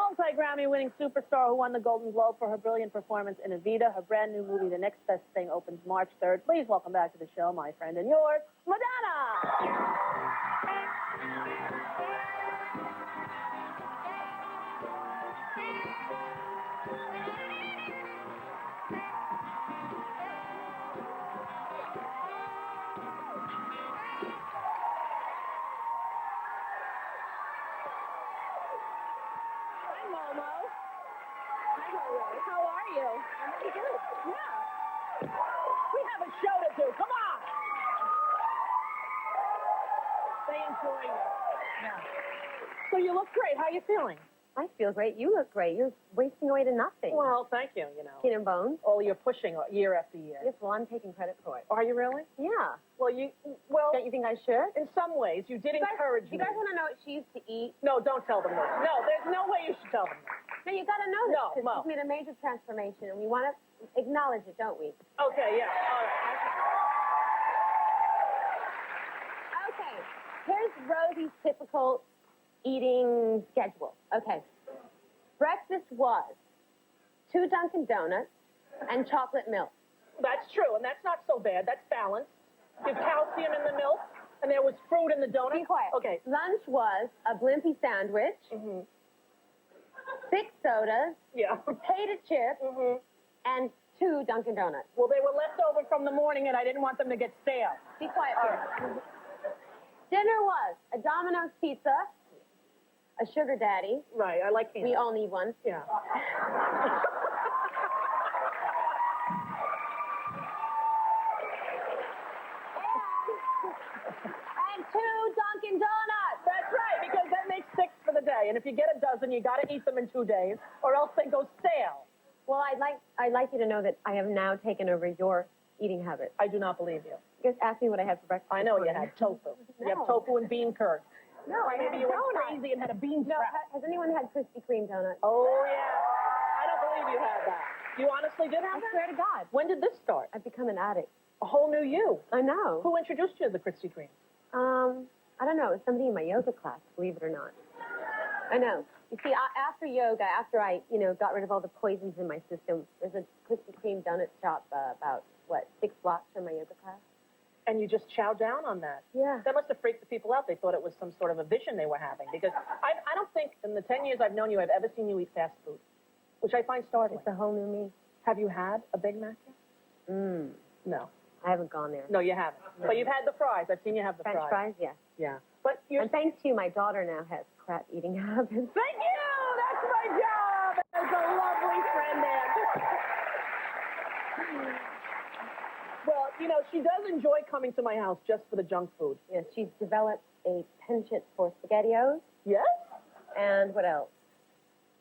multi-Grammy-winning superstar who won the Golden Globe for her brilliant performance in Evita. Her brand new movie, The Next Best Thing, opens March 3rd. Please welcome back to the show, my friend and yours, Madonna! How are you? I'm really good. Yeah. We have a show to do. Come on. They enjoy you. Yeah. So you look great. How are you feeling? I feel great. You look great. You're wasting away to nothing. Well, thank you, you know. Skin and bones. Oh, you're pushing year after year. Yes, well, I'm taking credit for it. Are you really? Yeah. Well, Don't you think I should? in some ways, you did encourage me. You guys want to know what she used to eat? No, don't tell them that. No, there's no way you should tell them that. No, you got to know this. No, because Mo. she's made a major transformation, and we want to acknowledge it, don't we? Okay, yeah. All right. Okay. Here's Rosie's typical eating schedule. Okay. Breakfast was 2 Dunkin' Donuts and chocolate milk. That's true, and that's not so bad. That's balanced. There's calcium in the milk, and there was fruit in the donut. Be quiet. Okay. Lunch was a Blimpie sandwich, 6 sodas, Yeah. potato chips, and 2 Dunkin' Donuts. Well, they were left over from the morning, and I didn't want them to get stale. Be quiet, please. Dinner was a Domino's pizza, a Sugar Daddy. Right, I like candy. We all need one. Yeah. And 2 Dunkin' Donuts. That's right, because that makes 6 for the day. And if you get a dozen, you got to eat them in 2 days, or else they go stale. Well, I'd like you to know that I have now taken over your eating habits. I do not believe you. Just ask me what I had for breakfast. I know you had tofu. You have tofu and bean curd. No, I had Maybe you went donuts. crazy and had a bean No, wrap. has anyone had Krispy Kreme donuts? Oh, yeah. I don't believe you had that. You honestly did have I that? swear to God. When did this start? I've become an addict. A whole new you. I know. Who introduced you to the Krispy Kreme? I don't know. It was somebody in my yoga class, believe it or not. I know. You see, after yoga, after I, got rid of all the poisons in my system, there's a Krispy Kreme donut shop about, 6 blocks from my yoga class. And you just chowed down on that. Yeah. That must have freaked the people out. They thought it was some sort of a vision they were having. Because I don't think in the 10 years I've known you, I've ever seen you eat fast food, which I find startling. It's a whole new me. Have you had a Big Mac yet? No. I haven't gone there. No, you haven't. No. But you've had the fries. I've seen you have the French fries, yes. Yeah. But you're... And thanks to you, my daughter now has crap eating habits. Thank you! That's my job as a lovely friend, Ann. Well, she does enjoy coming to my house just for the junk food. Yes, she's developed a penchant for SpaghettiOs. Yes? And what else?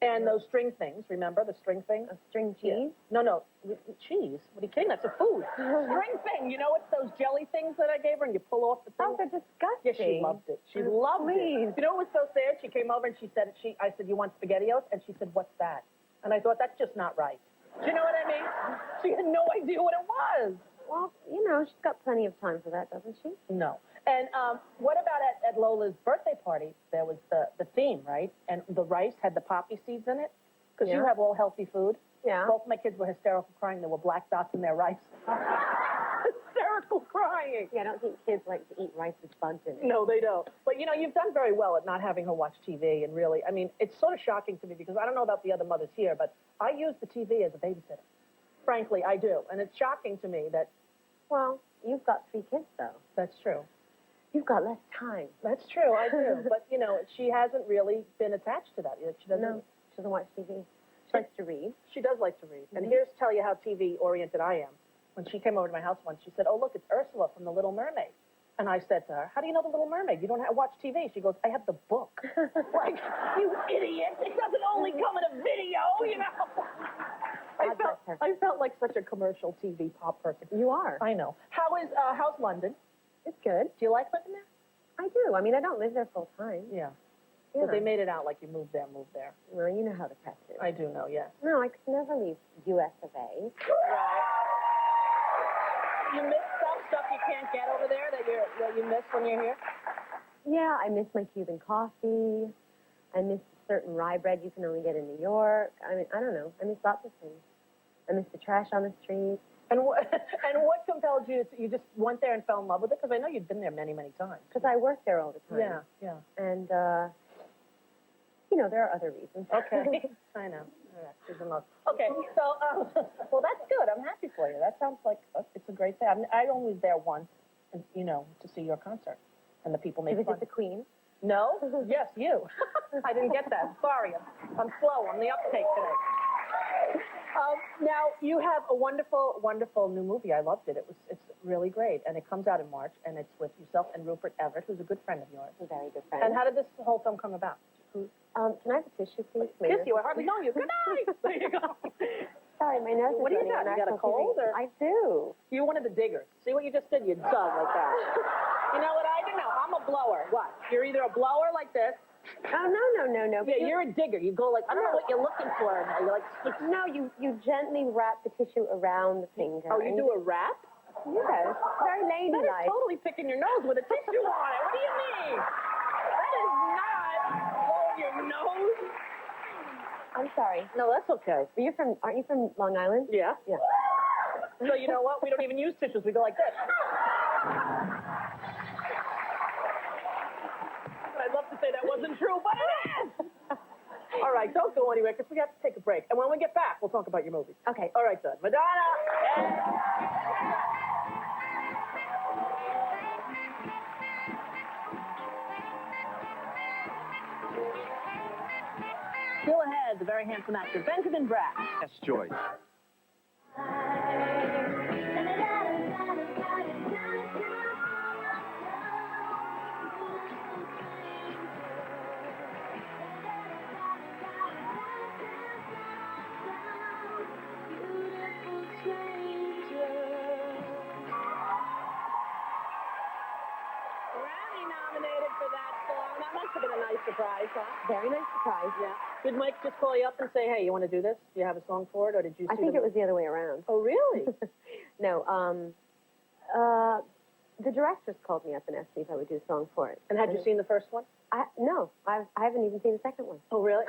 And those string things, remember the string things? String cheese? Yeah. No, cheese. What are you kidding? That's a food. String thing. You know it's those jelly things that I gave her and you pull off the thing? Oh, they're disgusting. Yeah, she loved it. She loved it. You know what was so sad? She came over and she said, I said, you want SpaghettiOs? And she said, what's that? And I thought, that's just not right. Do you know what I mean? She had no idea what it was. Well, she's got plenty of time for that, doesn't she? No. And what about at Lola's birthday party? There was the theme, right? And the rice had the poppy seeds in it? Because you have all healthy food. Yeah. Both my kids were hysterical crying. There were black dots in their rice. Hysterical crying. Yeah, I don't think kids like to eat rice with bugs in it. No, they don't. But, you've done very well at not having her watch TV. And really, I mean, it's sort of shocking to me because I don't know about the other mothers here, but I use the TV as a babysitter. Frankly, I do. And it's shocking to me that... Well, you've got 3 kids, though. That's true. You've got less time. That's true, I do. But, she hasn't really been attached to that. She doesn't. No, she doesn't watch TV. She likes to read. She does like to read. And here's to tell you how TV-oriented I am. When she came over to my house once, she said, oh, look, it's Ursula from The Little Mermaid. And I said to her, how do you know The Little Mermaid? You don't watch TV. She goes, I have the book. Like, you idiot. It doesn't only come in a video, I felt like such a commercial TV pop person. You are. I know. How's London? It's good. Do you like living there? I do. I mean, I don't live there full time. Yeah. But they made it out like you moved there. Well, you know how the press is. I do know, yes. No, I could never leave US of A. Right. You miss stuff you can't get over there that you miss when you're here? Yeah, I miss my Cuban coffee. I miss the certain rye bread you can only get in New York. I mean, I don't know. I miss lots of things. I miss the trash on the street. And what compelled you to, you just went there and fell in love with it? Because I know you'd been there many, many times. Because I work there all the time. Yeah, yeah. And, you know, there are other reasons. Okay. I know. All right. She's in love. Okay, so, well, that's good. I'm happy for you. That sounds like it's a great thing. I only was there once, and, you know, to see your concert. And the people made Was fun. it the Queen? No? Yes, you. I didn't get that. Sorry. I'm slow. I'm the uptake today. Now, you have a wonderful, wonderful new movie. I loved it. It's really great. And it comes out in March, and it's with yourself and Rupert Everett, who's a good friend of yours. A very good friend. And how did this whole film come about? Can I have a tissue, please? Kiss you. I hardly know you. Good night. There you go. Sorry, my nose is What do you running. got? You got a cold? Or? I do. You're one of the diggers. See what you just did? You dug like that. You know what I do? No, I'm a blower. What? You're either a blower like this. Oh, no. Yeah, you're a digger. You go like, I don't know what you're looking for. And you're like, no, you gently wrap the tissue around the finger. oh, you do a wrap? Yes. Very That ladylike. is totally picking your nose with a tissue on it. What do you mean? That is not blowing your nose. I'm sorry. No, that's okay. Aren't you from Long Island? Yeah. Yeah. So you know what? We don't even use tissues. We go like this. I'd love to say that wasn't true, but it is. All right, don't go anywhere because we have to take a break. And when we get back, we'll talk about your movie. Okay. All right, good. Madonna. Still ahead, the very handsome actor Benjamin Bratt. Yes, Joyce. Nominated for that song. That must have been a nice surprise, huh? Very nice surprise. Yeah. Did Mike just call you up and say, hey, you want to do this? Do you have a song for it, or did you see I think it was the other way around. Oh, really? No, the directors called me up and asked me if I would do a song for it. And had you seen the first one? No, I haven't even seen the second one. Oh, really?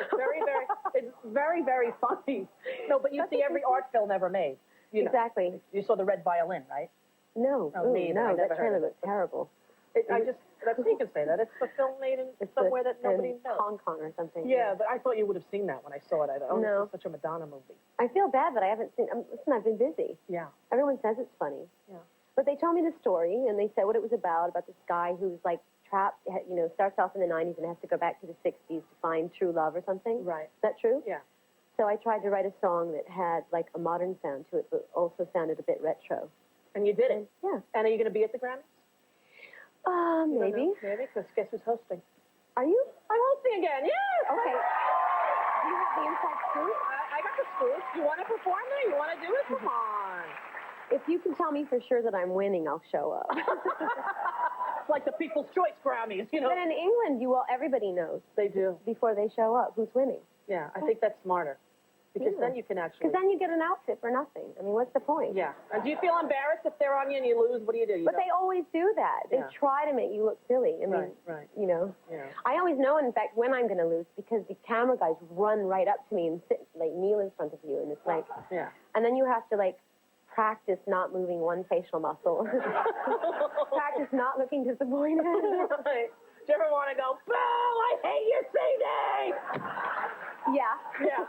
It's very, very funny. No, but you see every art film ever made. You know. Exactly. You saw The Red Violin, right? No. Oh, me either. I No, never that heard trailer of it. looks terrible. You can say that. It's a film made in somewhere that nobody knows. Hong Kong or something. Yeah, but I thought you would have seen that when I saw it. I thought, No. this is such a Madonna movie. I feel bad that I haven't seen. Listen, I've been busy. Yeah. Everyone says it's funny. Yeah. But they told me the story, and they said what it was about this guy who's like trapped, you know, starts off in the 90s and has to go back to the 60s to find true love or something. Right. Is that true? Yeah. So I tried to write a song that had like a modern sound to it, but also sounded a bit retro. And you did it. Yeah. And are you going to be at the Grammys? Maybe. Maybe, because guess who's hosting? Are you? I'm hosting again, yes! Okay. Do you have the inside scoop? I got the scoop. You want to perform there? You want to do it? Come on. If you can tell me for sure that I'm winning, I'll show up. It's like the People's Choice Grammys, you know? But in England, everybody knows They do. before they show up who's winning. Yeah, I think that's smarter. Because Yeah. then you can actually... Because then you get an outfit for nothing. I mean, what's the point? Yeah. And do you feel embarrassed if they're on you and you lose? What do? You But they always do that. They Yeah. try to make you look silly. I mean, Right. you know. Yeah. I always know, in fact, when I'm going to lose because the camera guys run right up to me and kneel in front of you. And it's like... Yeah. And then you have to, practice not moving one facial muscle. Practice not looking disappointed. Right. Do you ever want to go, boo, I hate your CD? Yeah. Yeah.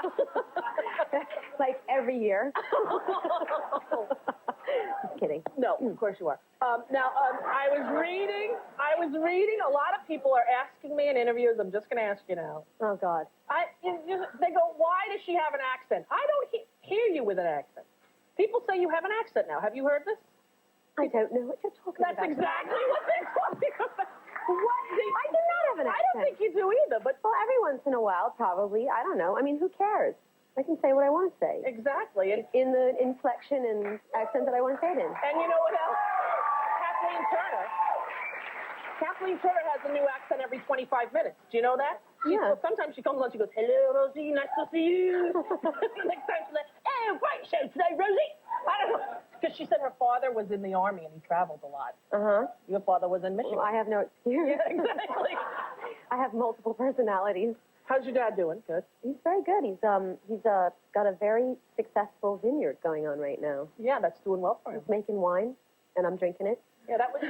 Like every year. Just kidding. No, of course you are. Now, I was reading, a lot of people are asking me in interviews, I'm just going to ask you now. Oh, God. They go, why does she have an accent? I don't hear you with an accent. People say you have an accent now. Have you heard this? I don't know what you're talking That's about. exactly what they're talking about. What? I do not have an accent. I don't think you do either, but... Well, every once in a while, probably. I don't know. I mean, who cares? I can say what I want to say. Exactly. And In the inflection and accent that I want to say it in. you know what else? Kathleen Turner has a new accent every 25 minutes. Do you know that? Yeah. Sometimes she comes on, she goes, hello, Rosie, nice to see you. Next time she's like, hey, great show today, Rosie. I don't know. Because she said her father was in the Army and he traveled a lot. Uh-huh. Your father was in Michigan. Well, I have no excuse. Yeah, exactly. I have multiple personalities. How's your dad doing? Good. He's very good. He's got a very successful vineyard going on right now. Yeah, that's doing well for him. He's making wine, and I'm drinking it. Yeah, that was.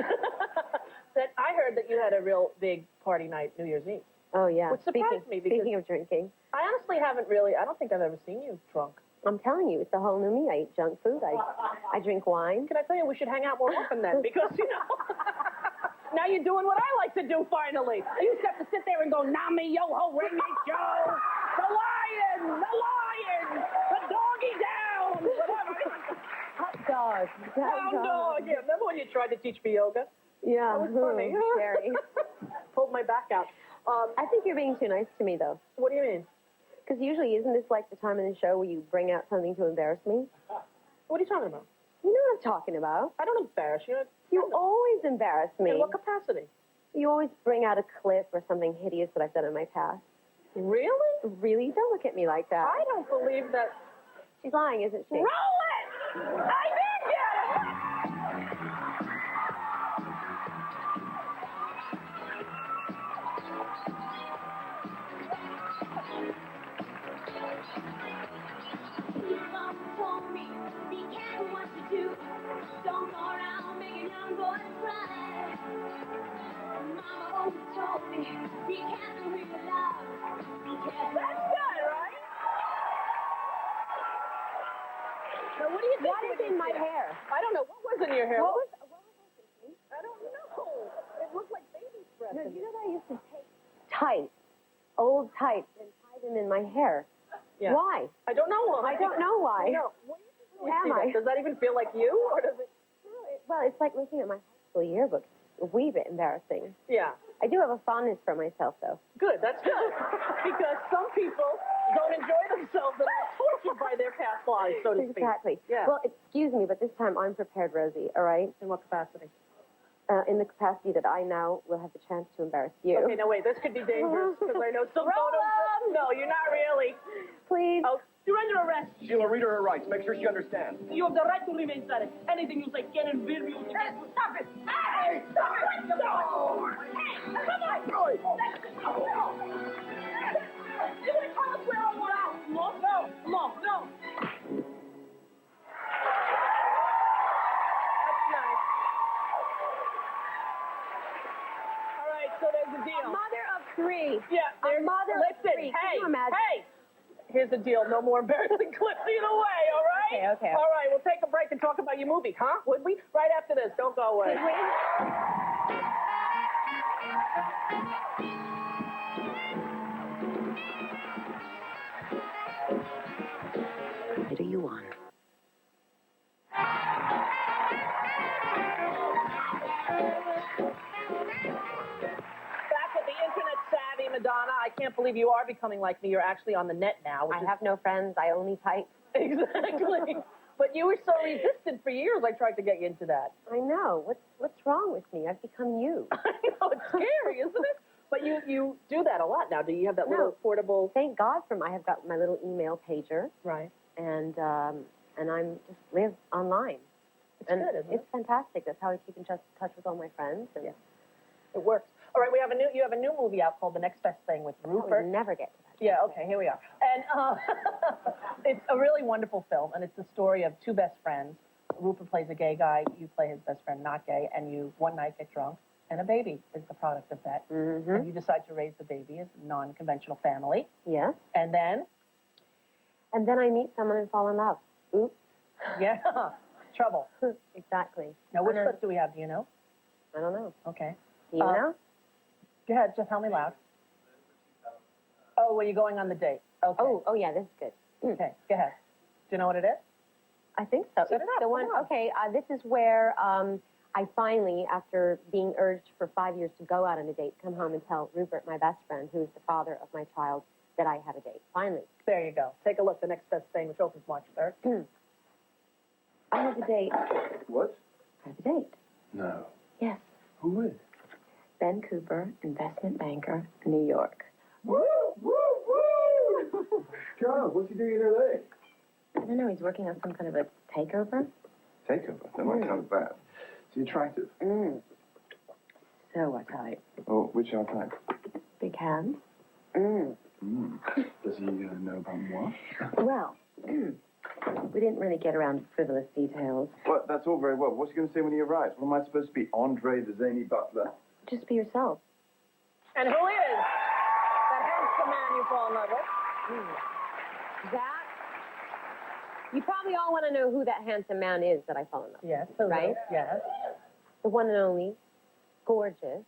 That I heard that you had a real big party night New Year's Eve. Oh yeah. Which surprised me because speaking of drinking, I honestly haven't really. I don't think I've ever seen you drunk. I'm telling you, it's a whole new me. I eat junk food. I drink wine. Can I tell you, we should hang out more often then? Because, now you're doing what I like to do, finally. I used to have to sit there and go, Nami, yo-ho, ring it, Joe. The lion, the doggy down, whatever. Hot dog. Hound dog. Yeah, remember when you tried to teach me yoga? Yeah. That was funny. Scary. Pulled my back out. I think you're being too nice to me, though. What do you mean? Because usually, isn't this like the time in the show where you bring out something to embarrass me? What are you talking about? You know what I'm talking about. I don't embarrass you. You always embarrass me. In what capacity? You always bring out a clip or something hideous that I've done in my past. Really? Really? Don't look at me like that. I don't believe that. She's lying, isn't she? Roll it! I did get it! Mama told me, be careful what you do. Don't go around making young boys cry. Mama always told me, be careful with your love. Be careful. That's good, right? Now, what do you think? What is in my hair? I don't know. What was in your hair? What was I thinking? I don't know. It looked like baby breath. No, you know that I used to take tights, old tights, and tie them in my hair. Yeah. Why? I don't know why. I don't know why. No. Who am I? Does that even feel like you, or does it? Well, it's like looking at my high school yearbook. A wee bit embarrassing. Yeah. I do have a fondness for myself, though. Good. That's good. Because some people don't enjoy themselves and are tortured by their past lives, so to speak. Exactly. Yeah. Well, excuse me, but this time I'm prepared, Rosie, all right? In what capacity? In the capacity that I now will have the chance to embarrass you. Okay, now wait. This could be dangerous because I know some Roll photos. No, you're not really. Please. Oh, you're under arrest. Sheila, read her rights. Make sure she understands. You have the right to remain silent. Anything you say can and will be used against you. Stop it! Hey! Stop it! No! Hey! Come on! No! You want to tell us where I want out? Look! No! That's nice. All right, so there's a deal. A mother of three. Yeah, A there's, mother of listen, three. hey, Can you imagine? hey! Here's the deal. No more embarrassing clips either way, all right? Okay. All right, we'll take a break and talk about your movie, huh? Would we? Right after this. Don't go away. Could we? What are you on? Back with the internet savvy Madonna. I can't believe you are becoming like me. You're actually on the net now. Which I is... have no friends. I only type. Exactly. But you were so resistant for years. I tried to get you into that. I know. What's wrong with me? I've become you. I know, it's scary, isn't it? But you do that a lot now. Do you have that little portable... Thank God for I have got my little email pager, Right. and I'm just live online. It's And good, isn't it's fantastic. That's how I keep in touch with all my friends. And Yeah. It works. All right, you have a new movie out called The Next Best Thing with I would Rupert. never get to that. Yeah, okay, here we are. And it's a really wonderful film, and it's the story of two best friends. Rupert plays a gay guy, you play his best friend not gay, and you one night get drunk, and a baby is the product of that. Mm-hmm. And you decide to raise the baby as a non-conventional family. Yes. And then, And then I meet someone and fall in love. Oops. yeah, trouble. Exactly. Now, which And clip do we have? Do you know? I don't know. Okay. Do you know? Go ahead, just tell me loud. Oh, when you're going on the date. Okay. Oh, yeah, this is good. Okay, go ahead. Do you know what it is? I think so. Set it It's up, the come one. on. Okay, this is where I finally, after being urged for 5 years to go out on a date, come home and tell Rupert, my best friend, who's the father of my child, that I had a date. Finally. There you go. Take a look. The Next Best Thing, which opens March 3rd. I have a date. What? I have a date. No. Yes. Who with? Ben Cooper, investment banker, New York. Woo! Woo! Woo! Charles, what's he doing in L.A.? I don't know. He's working on some kind of a takeover. Takeover. That might count as bad. Is he attractive? So what type? Oh, which type? Big hands. Does he know about moi? Well, we didn't really get around to frivolous details. Well, that's all very well. What's he going to say when he arrives? What am I supposed to be, Andre the zany butler? Just be yourself. And who is that handsome man you fall in love with? That? You probably all want to know who that handsome man is that I fall in love with. Yes. Right? Yes. The one and only, gorgeous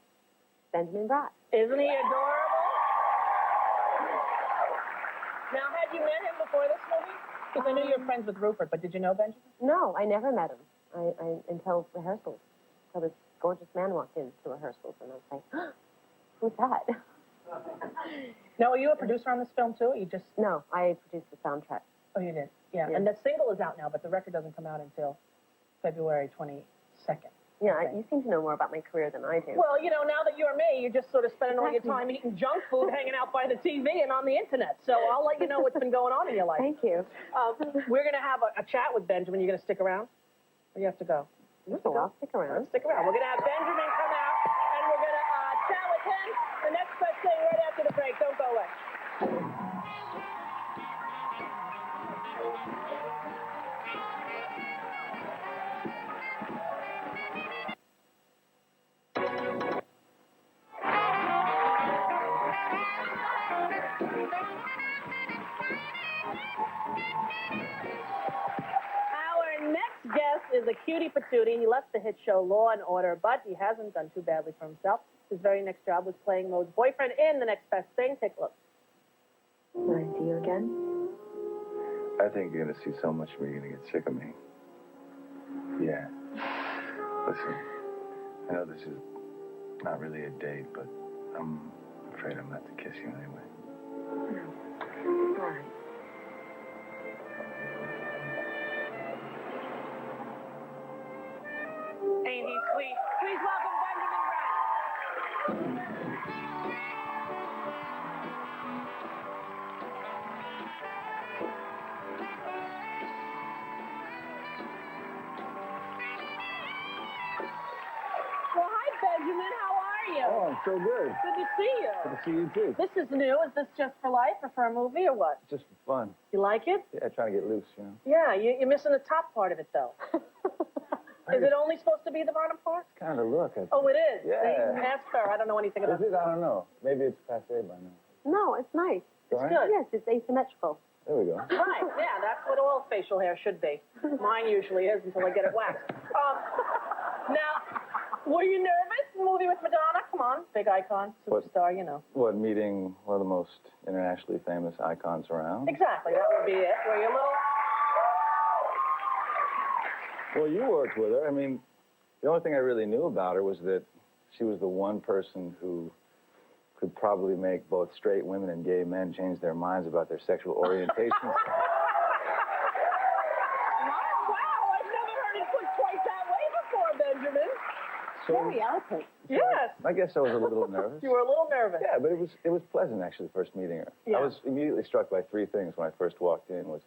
Benjamin Bratt. Isn't he adorable? Now, had you met him before this movie? Because I knew you were friends with Rupert, but did you know Benjamin? No, I never met him. Until rehearsals. So this gorgeous man walked into rehearsals, and I was like, who's that? Now, are you a producer on this film, too, or you just... No, I produced the soundtrack. Oh, you did? Yeah. Yeah. And the single is out now, but the record doesn't come out until February 22nd. Yeah, Okay. you seem to know more about my career than I do. Well, you know, now that you're me, you're just sort of spending all your time eating junk food, hanging out by the TV and on the internet. So I'll let you know what's been going on in your life. Thank you. We're going to have a chat with Benjamin. You going to stick around? Or you have to go? No, I'll stick around. Stick around. We're going to have Benjamin come out, and we're going to chat with him. The next best thing right after the break. Don't go away. Our next guest is a cutie patootie. He left the hit show Law and Order, but he hasn't done too badly for himself. His very next job was playing Moe's boyfriend in The Next Best Thing. Take a look. Will I see you again? I think you're going to see so much of me, you're going to get sick of me. Yeah. Listen, I know this is not really a date, but I'm afraid I'm not to kiss you anyway. All right. Ain't he sweet? Please welcome Benjamin Bratt. Well, hi, Benjamin. How are you? Oh, I'm so good. Good to see you. Good to see you, too. This is new. Is this just for life or for a movie or what? Just for fun. You like it? Yeah, trying to get loose, you know. Yeah, you're missing the top part of it, though. Is it only supposed to be the bottom part? It's kind of look. Oh, it is? Yeah. Ask her. I don't know anything about Is it? I don't know. Maybe it's passé by now. No, it's nice. It's Right? good. Yes, it's asymmetrical. There we go. Right, yeah, that's what all facial hair should be. Mine usually is until I get it waxed. Now, were you nervous? Movie with Madonna? Come on, big icon, superstar, you know. What, meeting one of the most internationally famous icons around? Exactly, that would be it. Were you a little... Well, you worked with her. I mean, the only thing I really knew about her was that she was the one person who could probably make both straight women and gay men change their minds about their sexual orientation. Wow, I've never heard it put quite that way before, Benjamin. So, Very eloquent. Yes. I guess I was a little nervous. You were a little nervous. Yeah, but it was pleasant, actually, first meeting her. Yeah. I was immediately struck by three things when I first walked in. Was,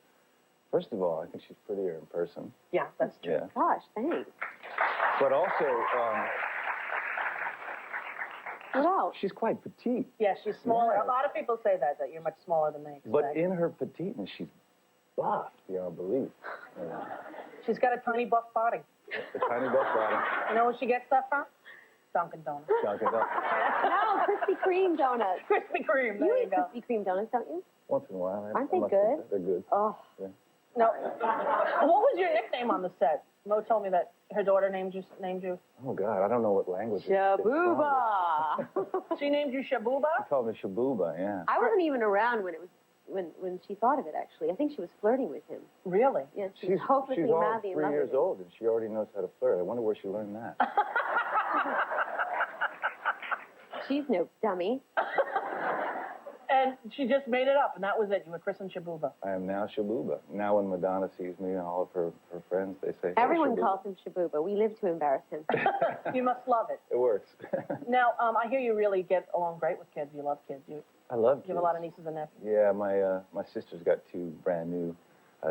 first of all, I think she's prettier in person. Yeah, that's true. Yeah. Gosh, thanks. But also, What else? she's quite petite. Yeah, she's smaller. Yeah. A lot of people say that you're much smaller than they But expect. in her petiteness, she's buff beyond belief. You know, She's got a tiny buff body. the tiny buff body. You know where she gets that from? Dunkin' Donuts. Dunkin' Donuts. No, Krispy Kreme donuts. Krispy Kreme, there You you eat go. Krispy Kreme donuts, don't you? Once in a while. Aren't they must good? admit, they're good. Oh, No. What was your nickname on the set? Mo told me that her daughter named you. Oh, God, I don't know what language it's from. Shabuba. She named you Shabuba? She called me Shabuba, yeah. I wasn't even around when it was when she thought of it. Actually, I think she was flirting with him. Really? Yeah, she's hopelessly she's all madly in 3 love years with him. old, and she already knows how to flirt. I wonder where she learned that. She's no dummy. And she just made it up, and that was it. You were christened Shabuba. I am now Shabuba. Now when Madonna sees me and all of her friends, they say, hey, Everyone Shabuba. calls him Shabuba. We live to embarrass him. You must love it. It works. Now, I hear you really get along great with kids. You love kids. You I love kids. have a lot of nieces and nephews. Yeah, my sister's got two brand new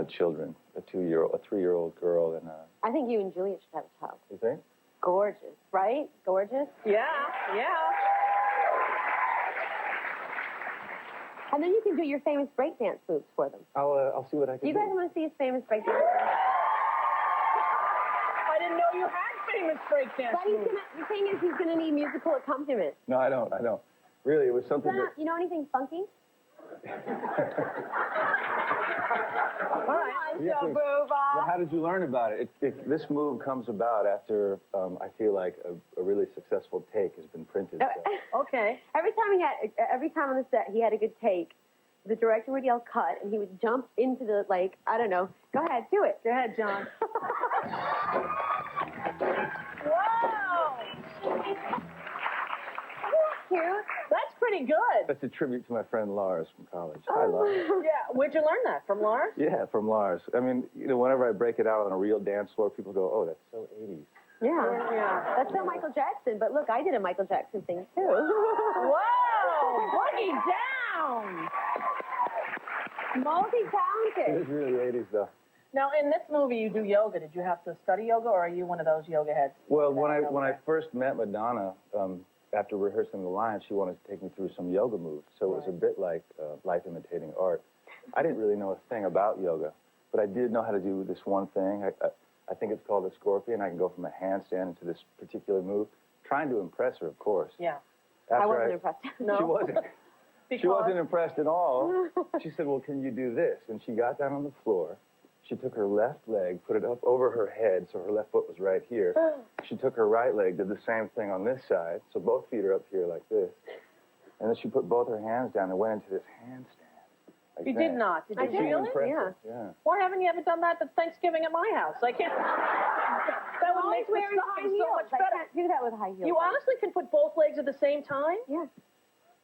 children, a 3-year-old girl, and I think you and Julia should have a child. you think? Gorgeous, right? Gorgeous. Yeah, yeah. And then you can do your famous breakdance moves for them. I'll see what I can You do. guys want to see his famous breakdance moves? I didn't know you had famous breakdance But he's moves. the thing is, he's gonna need musical accompaniment. No, I don't. Really, it was something that... You know anything funky? All right. Yeah, please. Well, how did you learn about it? This move comes about after I feel like a really successful take has been printed. So. Okay. Every time on the set he had a good take, the director would yell cut, and he would jump into the I don't know. Go ahead, do it. Go ahead, John. Wow. Cute. That's pretty good. That's a tribute to my friend Lars from college. Hi, Lars. Yeah. Where'd you learn that? From Lars? Yeah, from Lars. I mean, whenever I break it out on a real dance floor, people go, "Oh, that's so 80s." Yeah. That's so Michael Jackson. But look, I did a Michael Jackson thing too. Whoa! Boogie down! It Multi-talented. is really 80s, though. Now, in this movie, you do yoga. Did you have to study yoga, or are you one of those yoga heads? Well, when I first met Madonna, after rehearsing the line, she wanted to take me through some yoga moves. So it was a bit like life imitating art. I didn't really know a thing about yoga, but I did know how to do this one thing. I think it's called a scorpion. I can go from a handstand into this particular move, trying to impress her, of course. Yeah. I wasn't impressed. No. She wasn't. Because? She wasn't impressed at all. She said, "Well, can you do this?" And she got down on the floor. She took her left leg, put it up over her head, so her left foot was right here. She took her right leg, did the same thing on this side, so both feet are up here like this. And then she put both her hands down and went into this handstand. Like You that. did not. Did you did. really? Impressive. Yeah. Why haven't you ever done that at Thanksgiving at my house? I can't. That would make the wearing high stuffing so heels. much I better. can't do that with high heels. You honestly can put both legs at the same time? Yeah.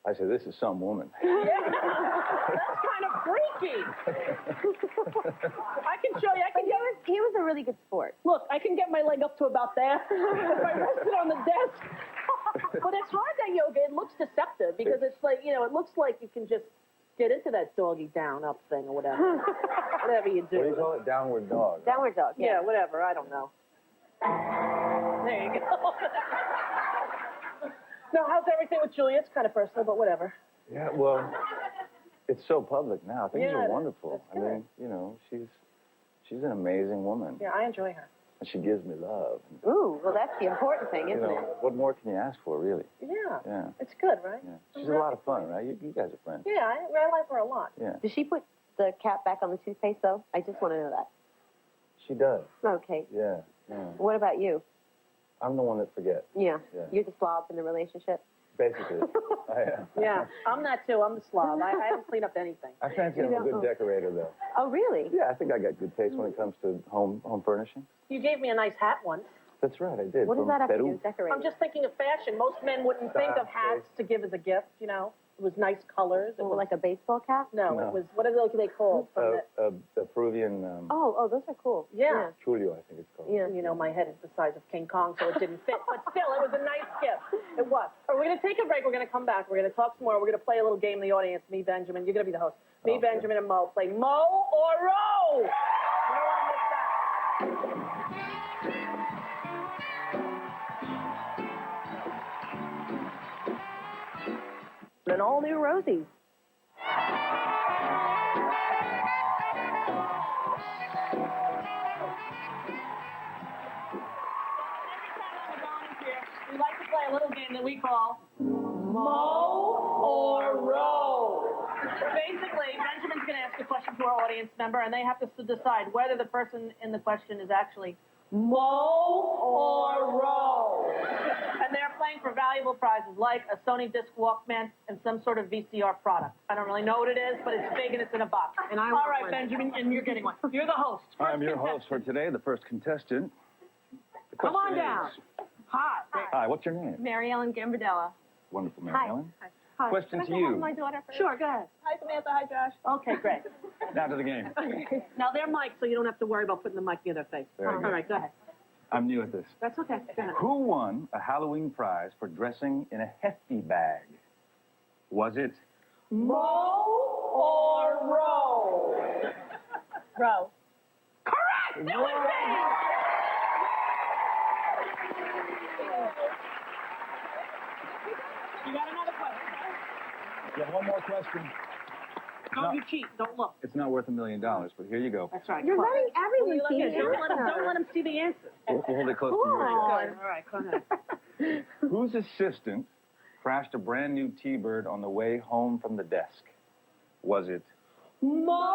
I said, "This is some woman." Yeah. That's kind of freaky. I can show you. But he was a really good sport. Look, I can get my leg up to about there if I rest it on the desk. But it's hard, that yoga. It looks deceptive because it's like, it looks like you can just get into that doggy down up thing or whatever. Whatever you do. What do you call it? Downward dog. Downward dog. Yeah, whatever. I don't know. There you go. No, how's everything with Julia? It's kind of personal, but whatever. Yeah, well, it's so public now. Things Yeah, it are is. wonderful. That's I mean, she's an amazing woman. Yeah, I enjoy her. And she gives me love. Ooh, well, that's the important thing, isn't it? What more can you ask for, really? Yeah. Yeah. It's good, right? Yeah. She's a lot of fun, right? You guys are friends. Yeah, I like her a lot. Yeah. Does she put the cap back on the toothpaste, though? I just want to know that. She does. Okay. Yeah. Yeah. What about you? I'm the one that forgets. Yeah. Yeah. You're the slob in the relationship? Basically. I am. Yeah, I'm that too. I'm the slob. I haven't cleaned up anything. I fancy I'm a good decorator, though. Oh, really? Yeah, I think I got good taste when it comes to home furnishing. You gave me a nice hat once. That's right, I did. What does From that have to do Peru. with decorating? I'm just thinking of fashion. Most men wouldn't think of hats to give as a gift, It was nice colors. It Oh, was like a baseball cap? no, No. it was, what are they called? From The Peruvian Oh, those are cool. yeah. Chulio, I think it's called. Yeah. My head is the size of King Kong, so it didn't fit. But still, it was a nice gift. It was. All right, we're going to take a break. We're going to come back. We're going to talk some more. We're going to play a little game in the audience. Me, Benjamin. You're going to be the host. Me, Okay. Benjamin, and Mo play Mo or Row. You don't want to miss that. An all-new Rosie. We like to play a little game that we call Mo or Row. Basically, Benjamin's going to ask a question to our audience member, and they have to decide whether the person in the question is actually Mo or Row. And they're playing for valuable prizes like a Sony Disc Walkman and some sort of VCR product. I don't really know what it is, but it's big and it's in a box. And I All want right, one. Benjamin, and you're getting one. You're the host. I'm your host for today, the first contestant. The Come on question down. is- Hi. Hi, what's your name? Mary Ellen Gambardella. Wonderful, Mary Hi. Ellen. Hi. Question to Can I you. have my daughter first? Sure, go ahead. Hi, Samantha. Hi, Josh. Okay, great. Now to the game. Now they're mics, so you don't have to worry about putting the mic near their face. Very All good. right, go ahead. I'm new at this. That's okay. Go ahead. Who won a Halloween prize for dressing in a hefty bag? Was it Mo or Row? Row. Correct! It was me! You got another question? You have one more question. Don't you cheat. Don't look. It's not worth $1 million, but here you go. That's right. You're Come on. letting everyone see the Don't let him see the answer. We'll hold it close to your chest. All right, go ahead. Whose assistant crashed a brand new T-Bird on the way home from the desk? Was it Mo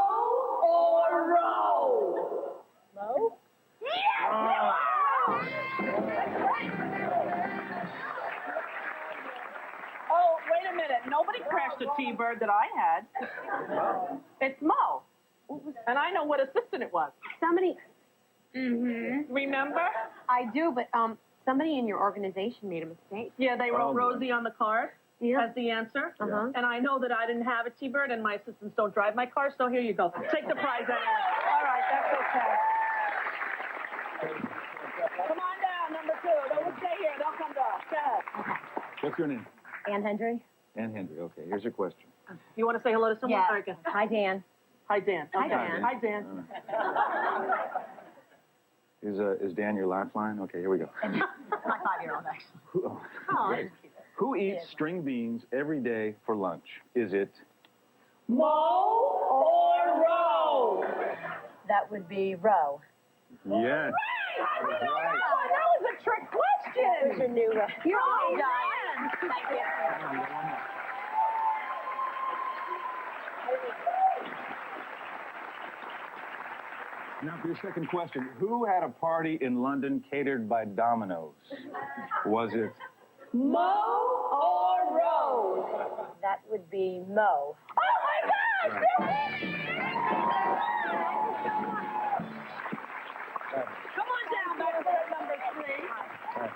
or Ro? Mo? Oh, wait a minute. Nobody crashed a T-Bird that I had. It's Mo. And I know what assistant it was. Somebody, Remember? I do, but somebody in your organization made a mistake. Yeah, they wrote Rosie on the card Yeah. as the answer. Uh-huh. And I know that I didn't have a T-Bird, and my assistants don't drive my car, so here you go. Take the prize anyway. All right, that's okay. Come on down, number 2. Don't stay here. Don't come to us. Go ahead. What's your name? Ann Hendry? Ann Hendry. Okay, here's your question. You want to say hello to someone? Yeah. All right, go. Hi, Dan. Hi, Dan. Hi, Okay. Dan. Hi, Dan. Is Dan your lifeline? Okay, here we go. My 5-year-old, actually. Great. Who eats string beans every day for lunch? Is it Mo or Ro? That would be Ro. Yes. That was a trick question. There's your new Ro. You're all man. done. Thank you. Now for your second question. Who had a party in London catered by Domino's? Was it Mo or Ro? That would be Mo. Oh my gosh! Come on down, back to number 3.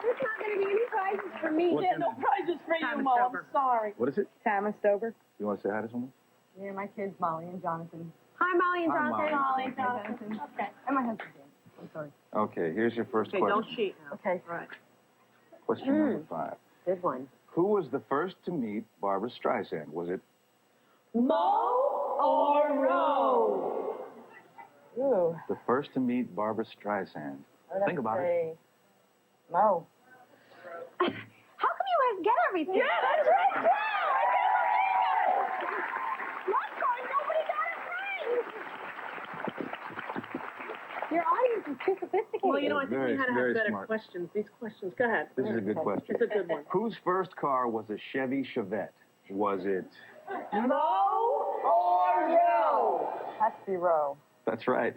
There's not going to be any prizes for me. What's Yeah, your no name? prizes for you, Mo. I'm sorry. What is it? Thomas Stover. You want to say hi to someone? Yeah, my kids, Molly and Jonathan. Hi, Molly and Hi, Jonathan. Molly. Jonathan. Okay. And my husband, Dan. I'm sorry. Okay, here's your first Okay, question. don't cheat now. Okay. All right. Question number 5. Good one. Who was the first to meet Barbara Streisand? Was it Mo or Ro? Ooh. the first to meet Barbara Streisand? Think about it. Mo. How come you guys get everything? Yeah, that's right. Wow, I can't believe it. Last time, nobody got it right. Your audience is too sophisticated. Well, you know, I think Very- we had to very have better smart. questions. These questions. Go ahead. This is a good question. It's a good one. Whose first car was a Chevy Chevette? Was it? Mo or Ro? Has to be Ro. That's right.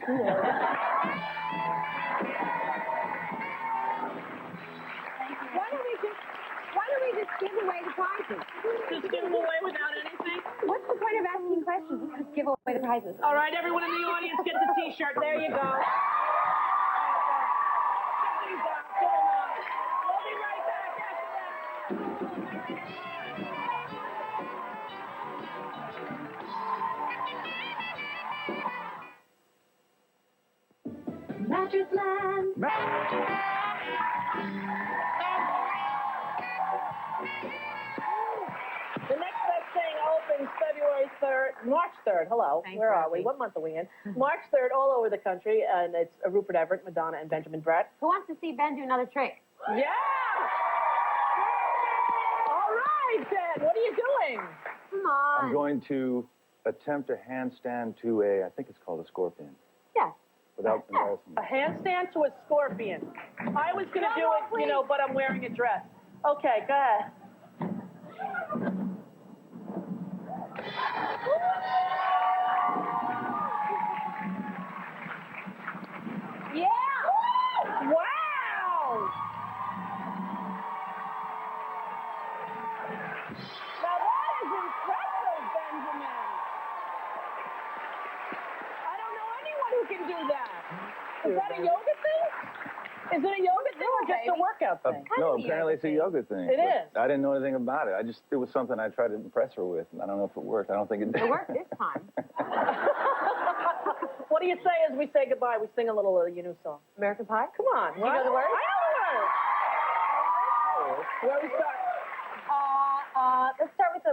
Why don't we just give away the prizes? Just give them away without anything? What's the point of asking questions? Just give away the prizes. All right, everyone in the audience gets a T-shirt. There you go. Get these out. Get them out. We'll be right back after that. Mattress Man. The next best thing opens February 3rd, March 3rd. Hello. Thanks, Where are we? Rosie. What month are we in? March 3rd, all over the country, and it's Rupert Everett, Madonna, and Benjamin Brett. Who wants to see Ben do another trick? Yeah! All right, then. What are you doing? Come on. I'm going to attempt a handstand to a, I think it's called a scorpion, Yes. without embarrassing A me. handstand to a scorpion. I was going to do it, you know, but I'm wearing a dress. Okay, go ahead. Yeah! Wow! Now that is impressive, Benjamin. I don't know anyone who can do that. Is that a yoga thing? Is it a yoga thing or just a workout thing? No, apparently it's a yoga thing. It but is. I didn't know anything about it. It was something I tried to impress her with, and I don't know if it worked. I don't think it did. It worked this time. What do you say as we say goodbye? We sing a little you song. American Pie? Come on. You know the words? I know the words. Where we start? Let's start with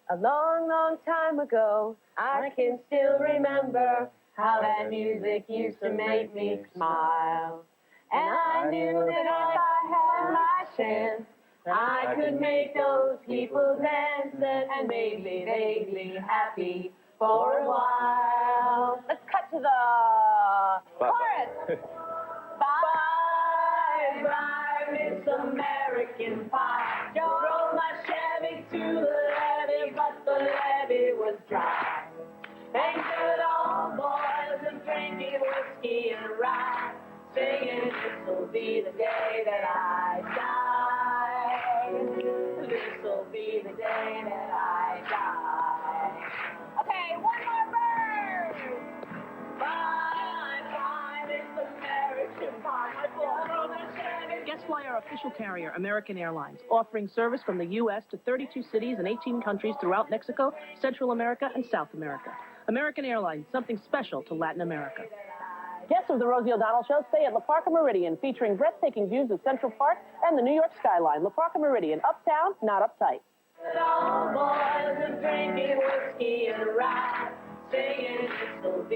a long, long time ago, I can still remember how that music used to make me smile. And I knew that if I had my chance, I could make those people dance and maybe they'd be happy for a while. Let's cut to the chorus. Bye, bye, Miss American Pie. Drove my Chevy to the levee, but the levee was dry. Ain't good old boys and drinking whiskey and rye, singing this'll be the day that I die. This'll be the day that I die. Okay, one more verse. Bye, bye, this American Pie. Guest Flyer official carrier, American Airlines, offering service from the U.S. to 32 cities and 18 countries throughout Mexico, Central America, and South America. American Airlines, something special to Latin America. Guests of the Rosie O'Donnell Show stay at La Parka Meridian, featuring breathtaking views of Central Park and the New York skyline. La Parka Meridian, uptown, not uptight. All boys and drinking whiskey and rye, singing this'll be